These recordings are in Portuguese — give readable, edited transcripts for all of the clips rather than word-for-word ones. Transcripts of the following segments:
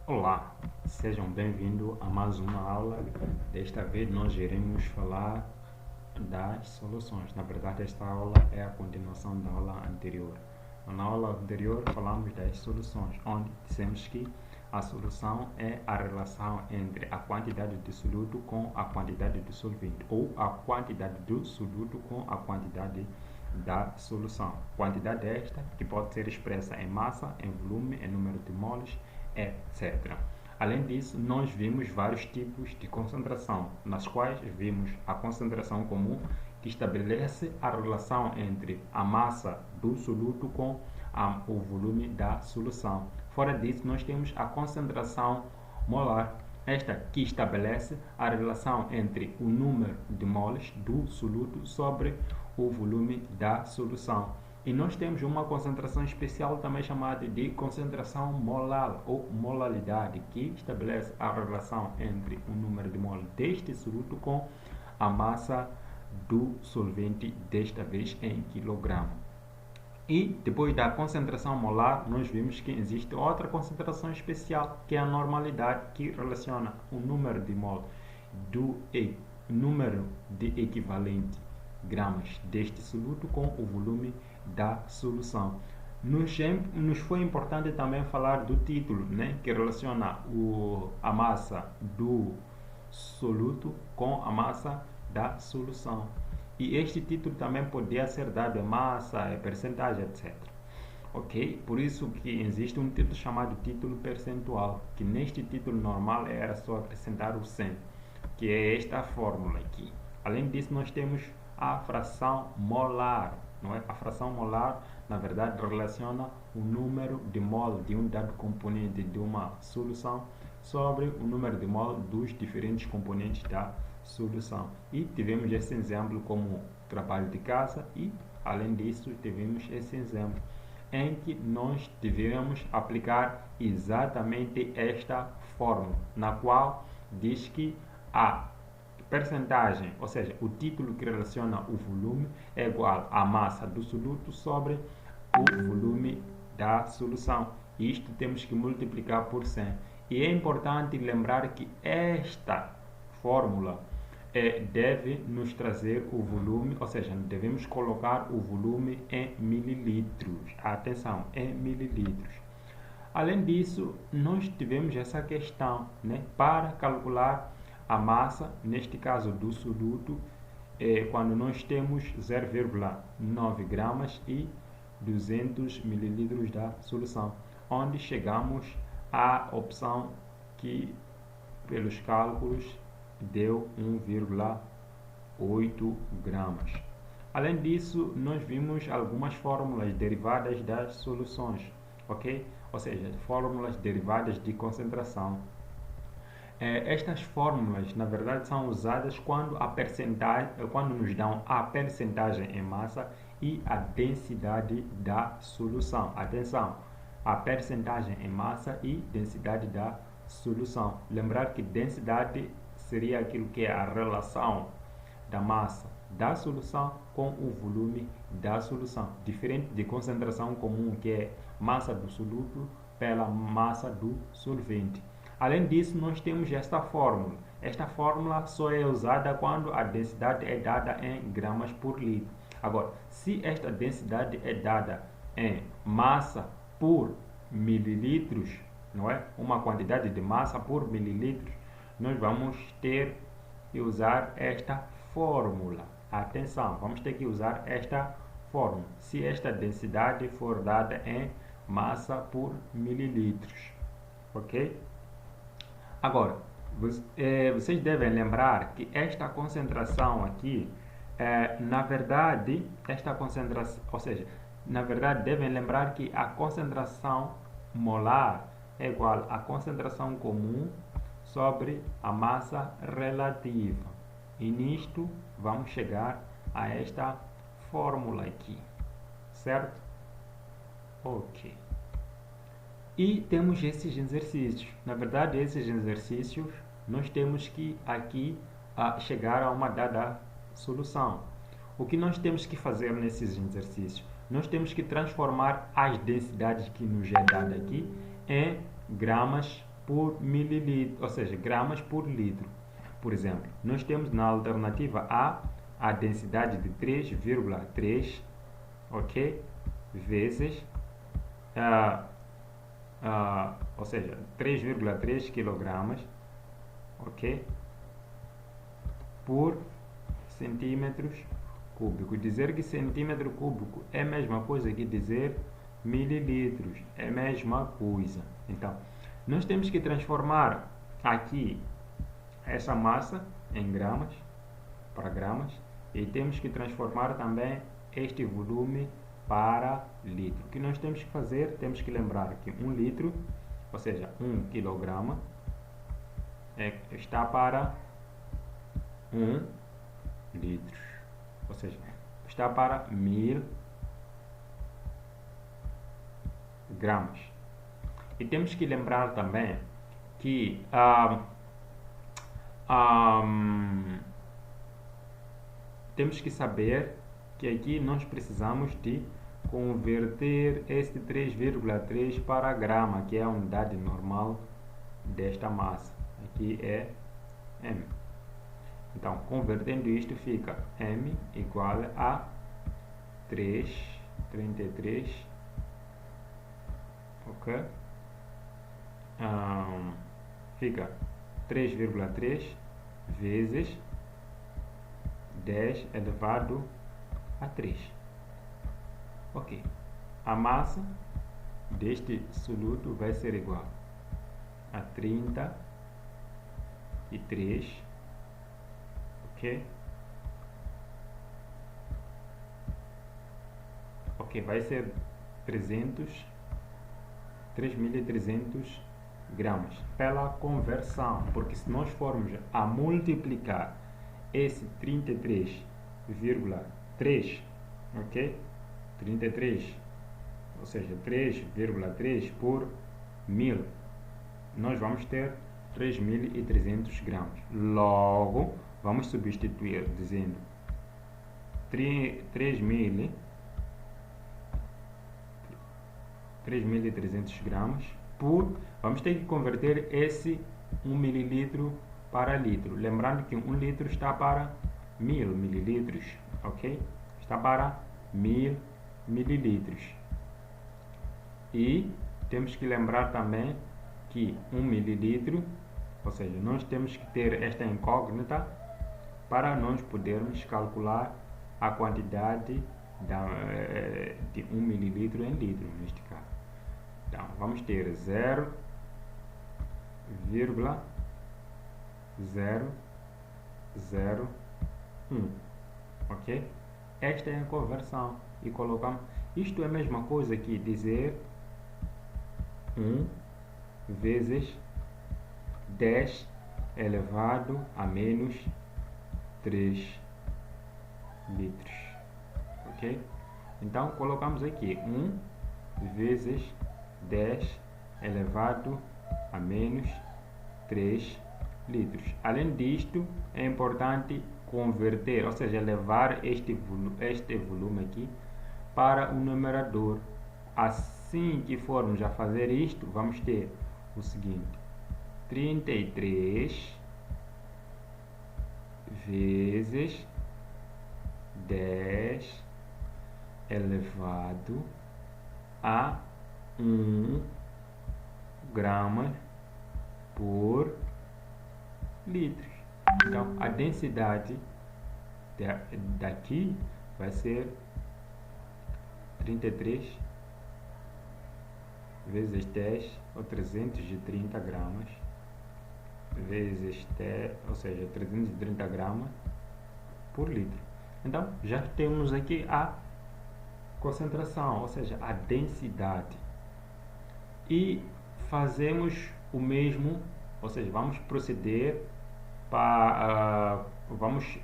Olá, sejam bem-vindos a mais uma aula. Desta vez nós iremos falar das soluções. Na verdade, esta aula é a continuação da aula anterior. Na aula anterior falamos das soluções, onde dissemos que a solução é a relação entre a quantidade de soluto com a quantidade de solvente, ou a quantidade do soluto com a quantidade da solução. Quantidade esta que pode ser expressa em massa, em volume, em número de moles, etc. Além disso, nós vimos vários tipos de concentração, nas quais vimos a concentração comum, que estabelece a relação entre a massa do soluto com o volume da solução. Fora disso, nós temos a concentração molar, esta que estabelece a relação entre o número de moles do soluto sobre o volume da solução. E nós temos uma concentração especial também chamada de concentração molar ou molaridade, que estabelece a relação entre o número de moles deste soluto com a massa do solvente, desta vez em quilograma. E depois da concentração molar, nós vimos que existe outra concentração especial, que é a normalidade, que relaciona o número de mol do número de equivalente gramas deste soluto com o volume da solução. Nos foi importante também falar do título, né, que relaciona a massa do soluto com a massa da solução. E este título também podia ser dado em massa, em percentagem, etc. Ok? Por isso que existe um título chamado título percentual, que neste título normal era só acrescentar o 100, que é esta fórmula aqui. Além disso, nós temos a fração molar, não é? A fração molar, na verdade, relaciona o número de mol de um dado componente de uma solução sobre o número de mol dos diferentes componentes da solução. E tivemos esse exemplo como trabalho de casa e, além disso, tivemos esse exemplo em que nós devemos aplicar exatamente esta fórmula, na qual diz que a percentagem, ou seja, o título que relaciona o volume é igual à massa do soluto sobre o volume da solução. Isto temos que multiplicar por 100. E é importante lembrar que esta fórmula deve nos trazer o volume, ou seja, devemos colocar o volume em mililitros. Atenção, em mililitros. Além disso, nós tivemos essa questão, né, para calcular a massa, neste caso do soluto, quando nós temos 0,9 gramas e 200 mililitros da solução, onde chegamos à opção que, pelos cálculos, deu 1,8 gramas. Além disso, nós vimos algumas fórmulas derivadas das soluções, ok? Ou seja, fórmulas derivadas de concentração. Estas fórmulas, na verdade, são usadas quando nos dão a percentagem em massa e a densidade da solução. Atenção, a percentagem em massa e densidade da solução. Lembrar que densidade seria aquilo que é a relação da massa da solução com o volume da solução, diferente de concentração comum, que é massa do soluto pela massa do solvente. Além disso, nós temos esta fórmula. Esta fórmula só é usada quando a densidade é dada em gramas por litro. Agora, se esta densidade é dada em massa por mililitros, não é? Uma quantidade de massa por mililitros, nós vamos ter que usar esta fórmula. Atenção, vamos ter que usar esta fórmula. Se esta densidade for dada em massa por mililitros, ok? Agora, vocês devem lembrar que esta concentração aqui, na verdade, esta concentração, ou seja, na verdade devem lembrar que a concentração molar é igual à concentração comum sobre a massa relativa. E nisto vamos chegar a esta fórmula aqui, certo? Ok. E temos esses exercícios. Na verdade, esses exercícios nós temos que aqui chegar a uma dada solução. O que nós temos que fazer nesses exercícios? Nós temos que transformar as densidades que nos é dada aqui em gramas por mililitro, ou seja, gramas por litro. Por exemplo, nós temos na alternativa A densidade de 3,3, ok? Vezes, ou seja, 3,3 kg, ok? Por centímetros cúbicos. Dizer que centímetro cúbico é a mesma coisa que dizer mililitros, é a mesma coisa. Então, nós temos que transformar aqui essa massa em gramas para gramas e temos que transformar também este volume para litro. O que nós temos que fazer? Temos que lembrar que 1 litro, ou seja, 1 quilograma, está para 1 litro, ou seja, está para 1000 gramas. E temos que lembrar também que temos que saber que aqui nós precisamos de converter este 3,3 para grama, que é a unidade normal desta massa. Aqui é M. Então, convertendo isto, fica M igual a 33, ok? Fica 3,3 vezes 10 elevado a 3. Ok. A massa deste soluto vai ser igual a 33, ok? Ok, vai ser 3.300 gramas pela conversão, porque se nós formos a multiplicar esse 33,3, ok? 33, ou seja, 3,3 por 1000, nós vamos ter 3.300 gramas. Logo, vamos substituir dizendo 3.300 gramas por, vamos ter que converter esse 1 mililitro para litro. Lembrando que 1 litro está para 1000 mililitros, ok? Está para 1000 mililitros. E temos que lembrar também que 1 mililitro, ou seja, nós temos que ter esta incógnita para nós podermos calcular a quantidade de 1 mililitro em litro, neste caso. Então, vamos ter 0,001, ok? Esta é a conversão e colocamos, isto é a mesma coisa que dizer 1 vezes 10 elevado a menos 3 litros, ok? Então, colocamos aqui 1 vezes 10 elevado a menos 3 litros. Além disto, é importante converter, ou seja, levar este volume aqui para o numerador. Assim que formos a fazer isto, vamos ter o seguinte: 33 vezes 10 elevado a 1 grama por litro. Então, a densidade daqui vai ser 33 vezes 10, ou 330 gramas, vezes 10, ou seja, 330 gramas por litro. Então, já temos aqui a concentração, ou seja, a densidade. E fazemos o mesmo, ou seja, vamos proceder para, vamos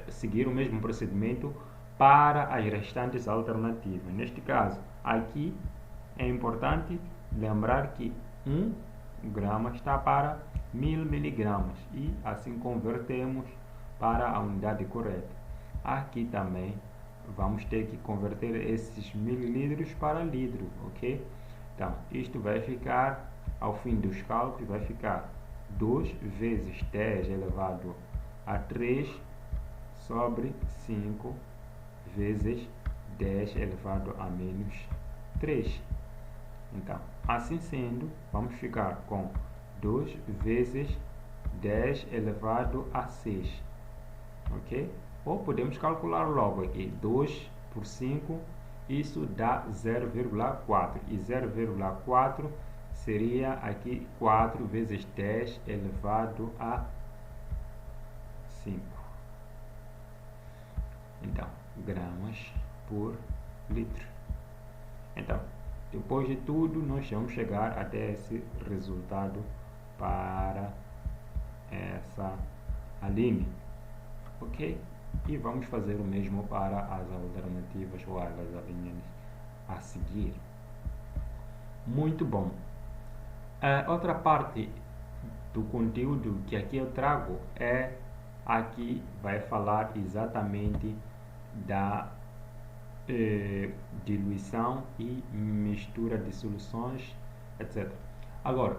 seguir o mesmo procedimento para as restantes alternativas. Neste caso, aqui é importante lembrar que 1 grama está para 1000 miligramas e assim convertemos para a unidade correta. Aqui também vamos ter que converter esses mililitros para litro, ok? Então, isto vai ficar ao fim dos cálculos vai ficar 2 vezes 10 elevado a 3 sobre 5 vezes 10 elevado a menos 3. Então, assim sendo, vamos ficar com 2 vezes 10 elevado a 6. Ok? Ou podemos calcular logo aqui. 2 por 5, isso dá 0,4. E 0,4 seria aqui 4 vezes 10 elevado a 5. Então, gramas por litro. Então, depois de tudo, nós vamos chegar até esse resultado para essa linha. Ok? E vamos fazer o mesmo para as alternativas ou as linhas a seguir. Muito bom. Outra parte do conteúdo que aqui eu trago aqui vai falar exatamente da diluição e mistura de soluções, etc. Agora,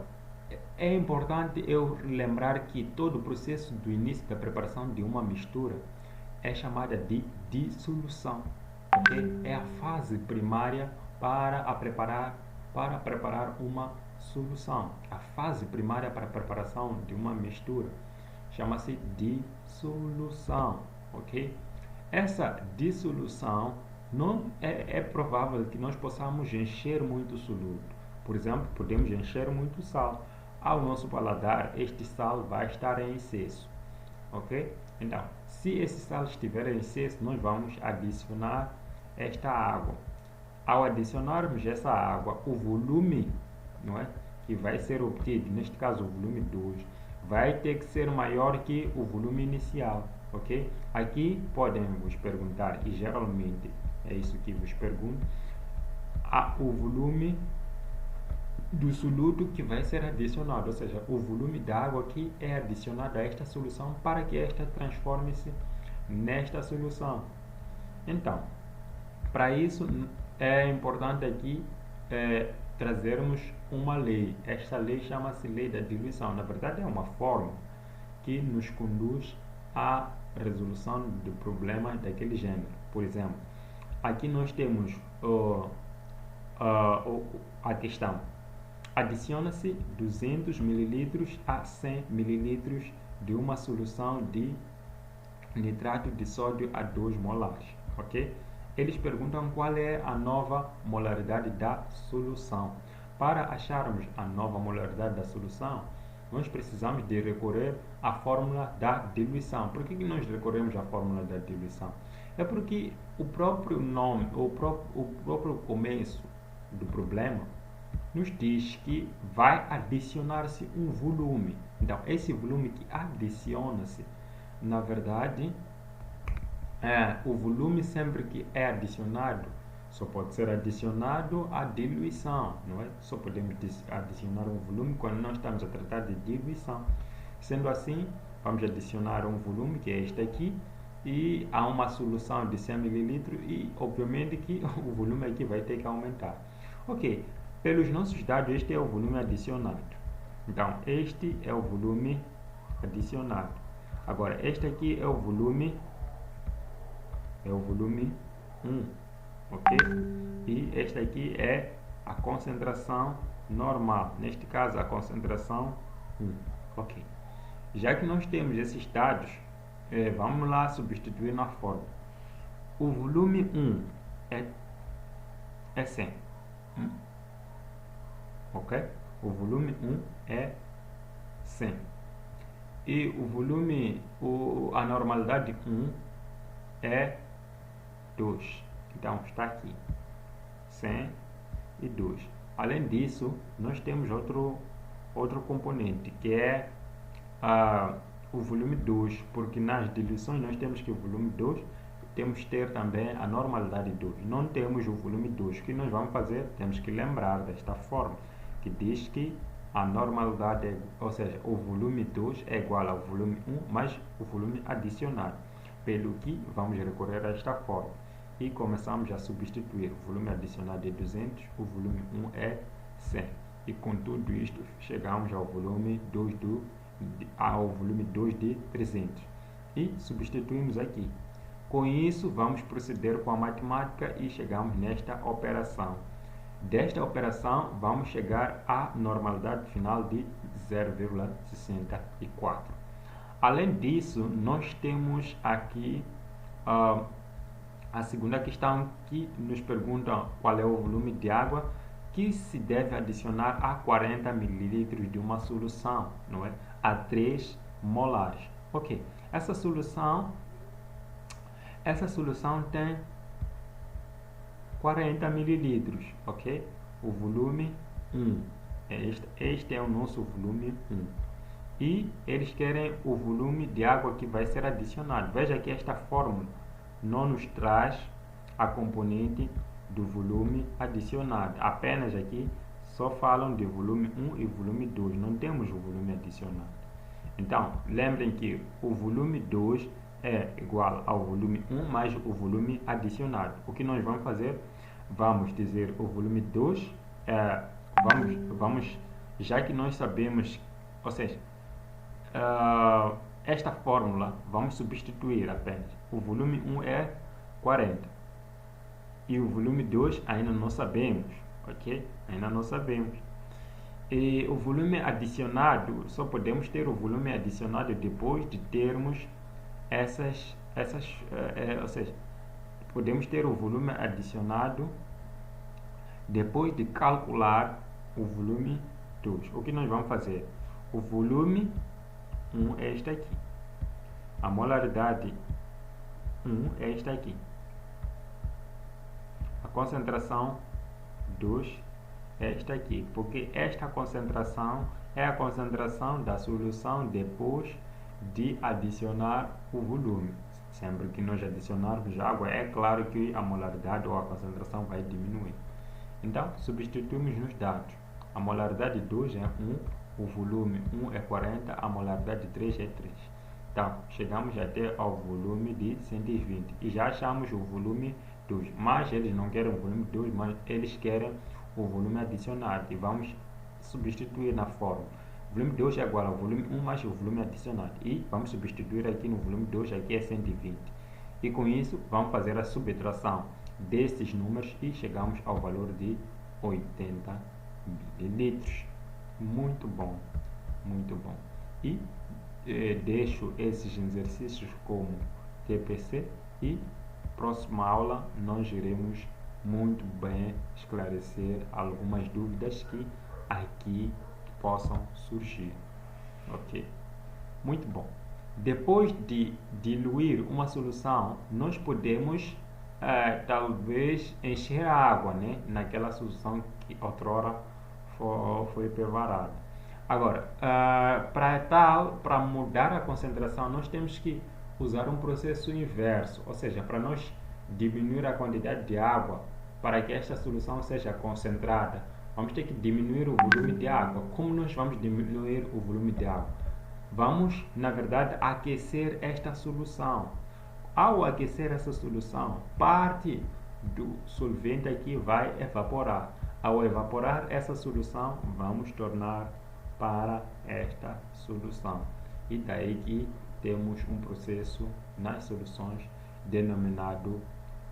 é importante eu lembrar que todo o processo do início da preparação de uma mistura é chamada de dissolução. Okay? É a fase primária para preparar uma solução. A fase primária para a preparação de uma mistura chama-se dissolução. Ok? Essa dissolução não é provável que nós possamos encher muito soluto. Por exemplo, podemos encher muito sal. Ao nosso paladar, este sal vai estar em excesso. Ok? Então, se esse sal estiver em excesso, nós vamos adicionar esta água. Ao adicionarmos essa água, o volume, não é, que vai ser obtido, neste caso o volume 2, vai ter que ser maior que o volume inicial. Ok? Aqui podem vos perguntar, e geralmente é isso que vos pergunto, o volume do soluto que vai ser adicionado, ou seja, o volume da água que é adicionado a esta solução para que esta transforme-se nesta solução. Então, para isso é importante aqui trazermos uma lei. Esta lei chama-se lei da diluição. Na verdade, é uma fórmula que nos conduz à resolução de problemas daquele gênero. Por exemplo, aqui nós temos a questão: adiciona-se 200 ml a 100 ml de uma solução de nitrato de sódio a 2 molares. Ok? Eles perguntam qual é a nova molaridade da solução. Para acharmos a nova molaridade da solução, nós precisamos de recorrer à fórmula da diluição. Por que nós recorremos à fórmula da diluição? É porque o próprio nome, o próprio começo do problema nos diz que vai adicionar-se um volume. Então, esse volume que adiciona-se, na verdade, o volume sempre que é adicionado, só pode ser adicionado à diluição, não é? Só podemos adicionar um volume quando nós estamos a tratar de diluição. Sendo assim, vamos adicionar um volume, que é este aqui, e há uma solução de 100 ml e, obviamente, que o volume aqui vai ter que aumentar. Ok, pelos nossos dados, este é o volume adicionado. Então, este é o volume adicionado. Agora, este aqui é o volume 1, ok? E esta aqui é a concentração normal, neste caso a concentração 1, ok? Já que nós temos esses dados, vamos lá substituir na fórmula. O volume 1 é 100, ok? O volume 1 é 100. E o volume, a normalidade 1 é 2. Então, está aqui 100 e 2. Além disso, nós temos outro componente, que é o volume 2, porque nas diluições nós temos que o volume 2, temos que ter também a normalidade 2. Não temos o volume 2. O que nós vamos fazer? Temos que lembrar desta forma, que diz que a normalidade, ou seja, o volume 2 é igual ao volume 1 mais o volume adicionado. Pelo que vamos recorrer a esta forma e começamos a substituir. O volume adicionado é 200, o volume 1 é 100. E com tudo isto, chegamos ao volume 2 de 300. E substituímos aqui. Com isso, vamos proceder com a matemática e chegamos nesta operação. Desta operação, vamos chegar à normalidade final de 0,64. Além disso, nós temos aqui a segunda questão que nos pergunta qual é o volume de água que se deve adicionar a 40 ml de uma solução, não é? A 3 molares. Ok, essa solução tem 40 ml, ok? O volume 1. Este é o nosso volume 1. E eles querem o volume de água que vai ser adicionado. Veja que esta fórmula não nos traz a componente do volume adicionado. Apenas aqui só falam de volume 1 e volume 2. Não temos o volume adicionado. Então, lembrem que o volume 2 é igual ao volume 1 mais o volume adicionado. O que nós vamos fazer? Vamos dizer o volume 2, já que nós sabemos, ou seja, esta fórmula, vamos substituir apenas. O volume 1 é 40 e o volume 2 ainda não sabemos, ok? Ainda não sabemos. E o volume adicionado, só podemos ter o volume adicionado depois de termos ou seja, podemos ter o volume adicionado depois de calcular o volume 2. O que nós vamos fazer? O volume 1 é este aqui. A molaridade 1 é esta aqui. A concentração 2 é esta aqui, porque esta concentração é a concentração da solução depois de adicionar o volume. Sempre que nós adicionarmos água, é claro que a molaridade ou a concentração vai diminuir. Então, substituímos nos dados. A molaridade 2 é 1, o volume 1 é 40, a molaridade 3 é 3. Então, chegamos até ao volume de 120 e já achamos o volume 2, mas eles não querem o volume 2, mas eles querem o volume adicionado e vamos substituir na fórmula. O volume 2 é igual ao volume 1 mais o volume adicionado e vamos substituir aqui no volume 2, aqui é 120. E com isso, vamos fazer a subtração destes números e chegamos ao valor de 80 ml. Muito bom, muito bom. E deixo esses exercícios como TPC e próxima aula nós iremos muito bem esclarecer algumas dúvidas que aqui possam surgir. Ok? Muito bom. Depois de diluir uma solução, nós podemos talvez encher a água, né, naquela solução que outrora foi preparada. Agora, para mudar a concentração, nós temos que usar um processo inverso, ou seja, para nós diminuir a quantidade de água para que esta solução seja concentrada, vamos ter que diminuir o volume de água. Como nós vamos diminuir o volume de água? Vamos, na verdade, aquecer esta solução. Ao aquecer essa solução, parte do solvente aqui vai evaporar. Ao evaporar essa solução, vamos tornar para esta solução. E daí que temos um processo nas soluções denominado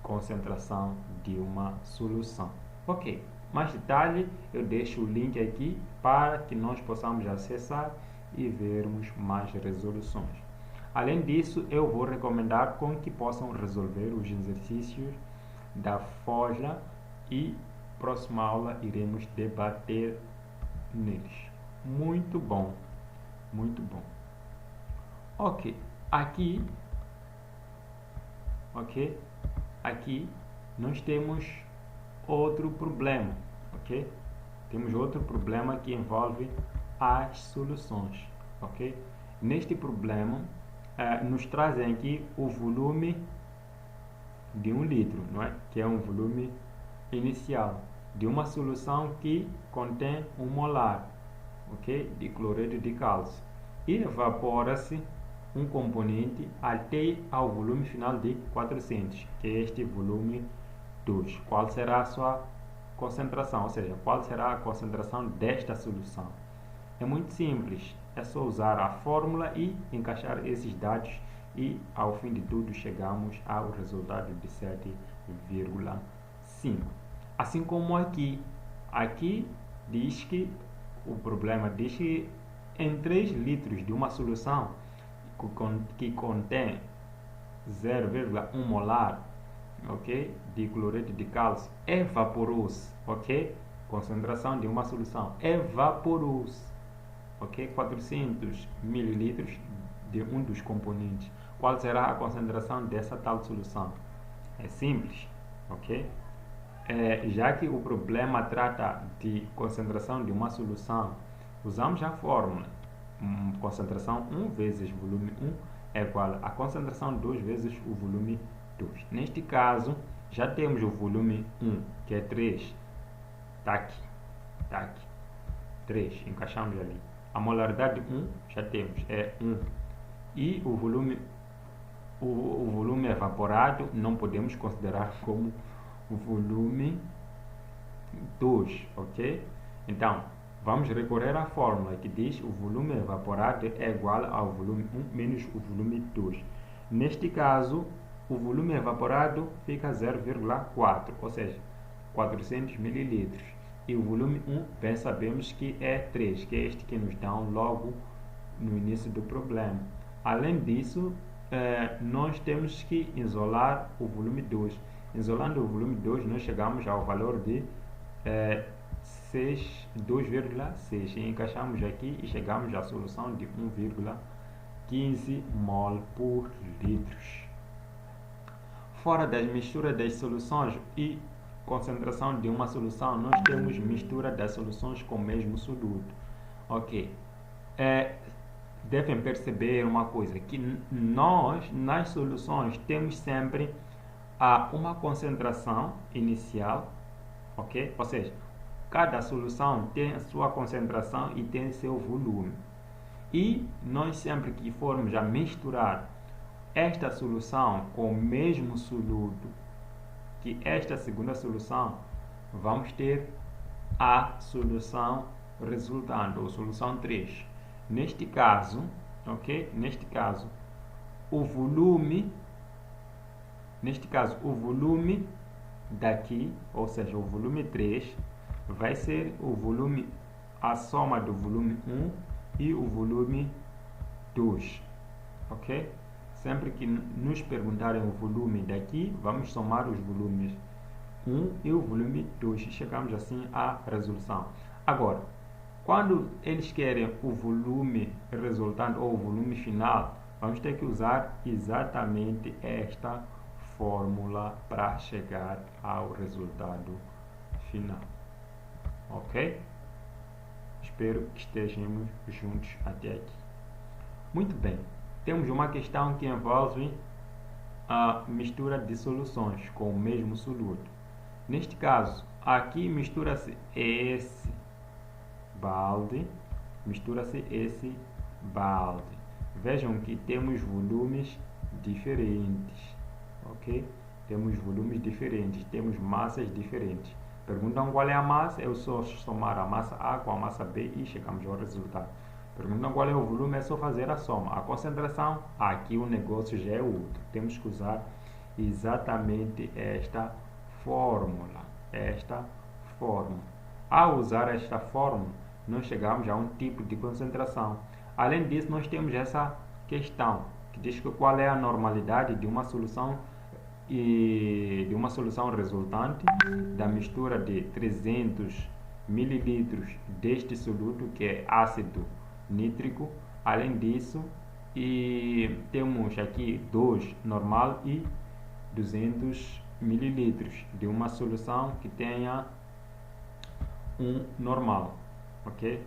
concentração de uma solução. Ok, mais detalhe eu deixo o link aqui para que nós possamos acessar e vermos mais resoluções. Além disso, eu vou recomendar com que possam resolver os exercícios da FOJA e próxima aula iremos debater neles. Muito bom, muito bom. Ok, aqui nós temos outro problema, ok? Temos outro problema que envolve as soluções, ok? Neste problema, nos trazem aqui o volume de 1 litro, não é? Que é um volume inicial de uma solução que contém 1 molar, ok? De cloreto de cálcio, e evapora-se um componente até ao volume final de 400, que é este volume 2. Qual será a sua concentração, ou seja, qual será a concentração desta solução. É muito simples, é só usar a fórmula e encaixar esses dados e ao fim de tudo chegamos ao resultado de 7,5. Assim como aqui diz que o problema diz que em 3 litros de uma solução que contém 0,1 molar, ok, de cloreto de cálcio é vaporoso, ok, concentração de uma solução é vaporoso, ok, 400 mililitros de um dos componentes. Qual será a concentração dessa tal solução? É simples, ok? Já que o problema trata de concentração de uma solução, usamos a fórmula. Concentração 1 vezes volume 1 é igual a concentração 2 vezes o volume 2. Neste caso, já temos o volume 1, que é 3. Está aqui. 3, encaixamos ali. A molaridade 1 já temos, é 1. E o volume evaporado não podemos considerar como o volume 2, ok? Então, vamos recorrer à fórmula que diz o volume evaporado é igual ao volume 1 menos o volume 2. Neste caso, o volume evaporado fica 0,4, ou seja, 400 mililitros. E o volume 1, bem sabemos que é 3, que é este que nos dão logo no início do problema. Além disso, nós temos que isolar o volume 2. Isolando o volume 2, nós chegamos ao valor de 2,6 e encaixamos aqui e chegamos à solução de 1,15 mol por litros. Fora das misturas das soluções e concentração de uma solução, nós temos mistura das soluções com o mesmo soluto. Ok. Devem perceber uma coisa, que nós nas soluções temos sempre uma concentração inicial, ok? Ou seja, cada solução tem a sua concentração e tem seu volume. E nós sempre que formos a misturar esta solução com o mesmo soluto que esta segunda solução, vamos ter a solução resultante, ou solução 3. Neste caso, ok? Neste caso, o volume daqui, ou seja, o volume 3, vai ser o volume, a soma do volume 1 e o volume 2, ok? Sempre que nos perguntarem o volume daqui, vamos somar os volumes 1 e o volume 2 e chegamos assim à resolução. Agora, quando eles querem o volume resultante ou o volume final, vamos ter que usar exatamente esta fórmula para chegar ao resultado final. Ok? Espero que estejamos juntos até aqui. Muito bem. Temos uma questão que envolve a mistura de soluções com o mesmo soluto. Neste caso, aqui mistura-se esse balde, Vejam que temos volumes diferentes, ok? Temos volumes diferentes, temos massas diferentes. Perguntam qual é a massa, eu só somar a massa A com a massa B e chegamos ao resultado. Perguntam qual é o volume, é só fazer a soma. A concentração, aqui o negócio já é outro. Temos que usar exatamente esta fórmula. Ao usar esta fórmula, nós chegamos a um tipo de concentração. Além disso, nós temos essa questão que diz que qual é a normalidade de uma solução resultante da mistura de 300 mililitros deste soluto, que é ácido nítrico. Além disso, temos aqui 2 normal e 200 mililitros de uma solução que tenha um normal, ok?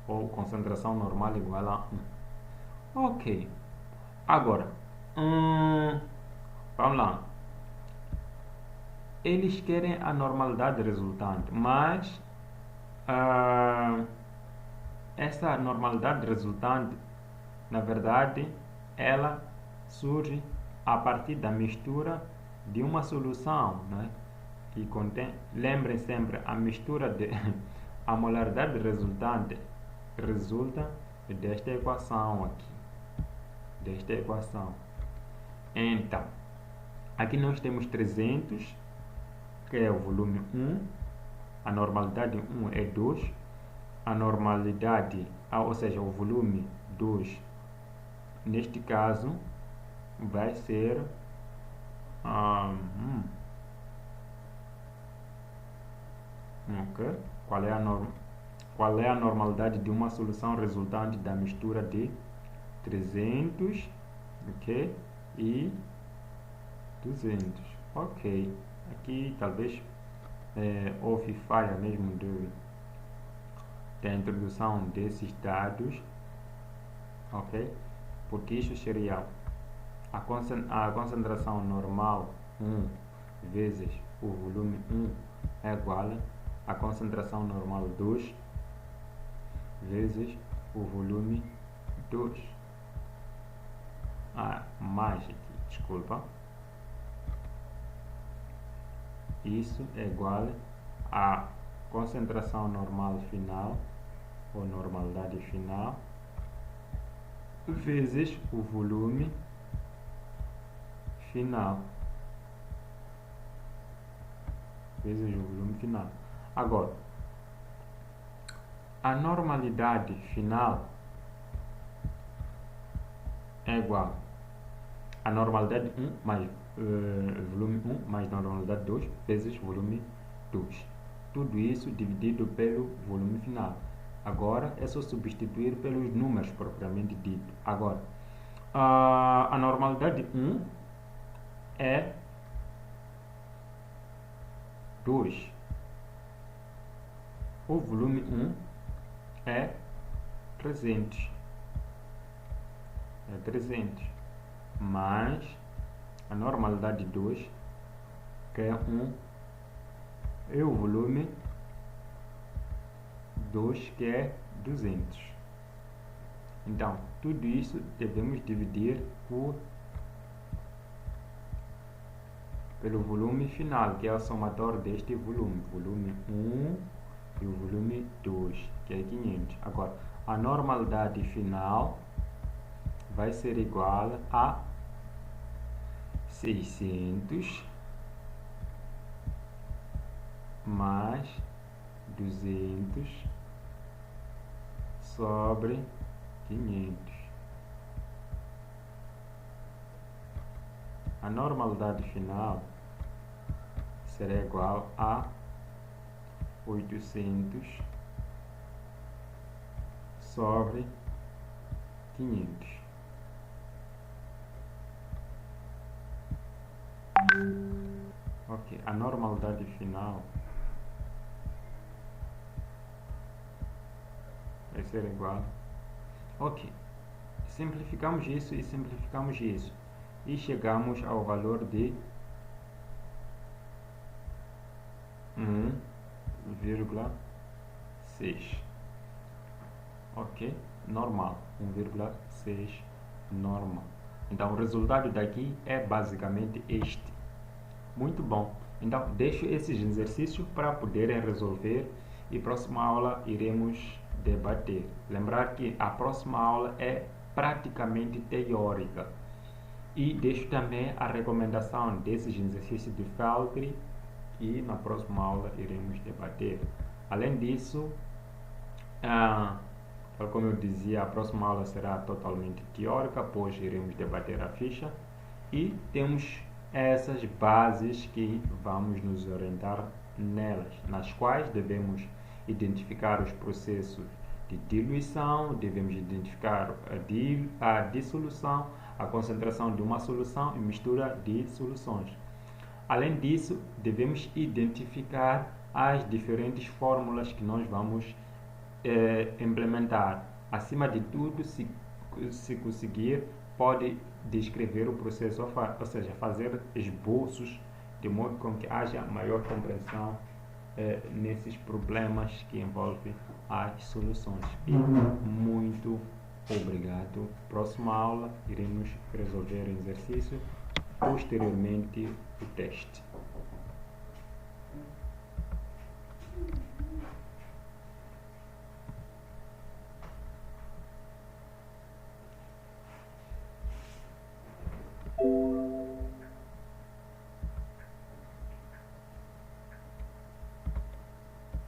Ou concentração normal igual a 1. Ok. Agora, vamos lá. Eles querem a normalidade resultante, mas essa normalidade resultante, na verdade, ela surge a partir da mistura de uma solução, né? que contém, lembrem sempre, a mistura de a molaridade resultante resulta desta equação aqui, desta equação. Então, aqui nós temos 300, que é o volume 1, a normalidade 1 é 2, a normalidade, ou seja, o volume 2, neste caso, vai ser ok. Qual é a normalidade de uma solução resultante da mistura de 300, ok, e 200, ok. Aqui talvez houve falha mesmo da introdução desses dados, ok, porque isso seria a concentração normal 1 vezes o volume 1 é igual a concentração normal 2 vezes o volume 2. Mais aqui, desculpa. Isso é igual a concentração normal final, ou normalidade final, vezes o volume final. Vezes o volume final. Agora, a normalidade final é igual a normalidade 1 mais volume 1 mais normalidade 2 vezes volume 2. Tudo isso dividido pelo volume final. Agora é só substituir pelos números propriamente dito. Agora, a normalidade 1 é 2. O volume 1 é 300. É 300. Mais a normalidade 2, que é 1, e o volume 2, que é 200. Então, tudo isso devemos dividir pelo volume final, que é o somatório deste volume. Volume 1 e o volume 2, que é 500. Agora, a normalidade final vai ser igual a 600 mais 200 sobre 500. A normalidade final será igual a 800 sobre 500. Ok, a normalidade final vai ser igual. Ok, simplificamos isso e simplificamos isso e chegamos ao valor de 1,6. ok, normal, 1,6 normal. Então o resultado daqui é basicamente este. Muito bom. Então deixo esses exercícios para poderem resolver e próxima aula iremos debater. Lembrar que a próxima aula é praticamente teórica. E deixo também a recomendação desses exercícios de Feltri e na próxima aula iremos debater. Além disso, como eu dizia, a próxima aula será totalmente teórica, pois iremos debater a ficha e temos essas bases que vamos nos orientar nelas, nas quais devemos identificar os processos de diluição, devemos identificar a dissolução, a concentração de uma solução e mistura de soluções. Além disso, devemos identificar as diferentes fórmulas que nós vamos implementar. Acima de tudo, se conseguir, pode descrever o processo, ou seja, fazer esboços de modo com que haja maior compreensão nesses problemas que envolvem as soluções. E muito obrigado. Próxima aula iremos resolver o exercício, posteriormente o teste.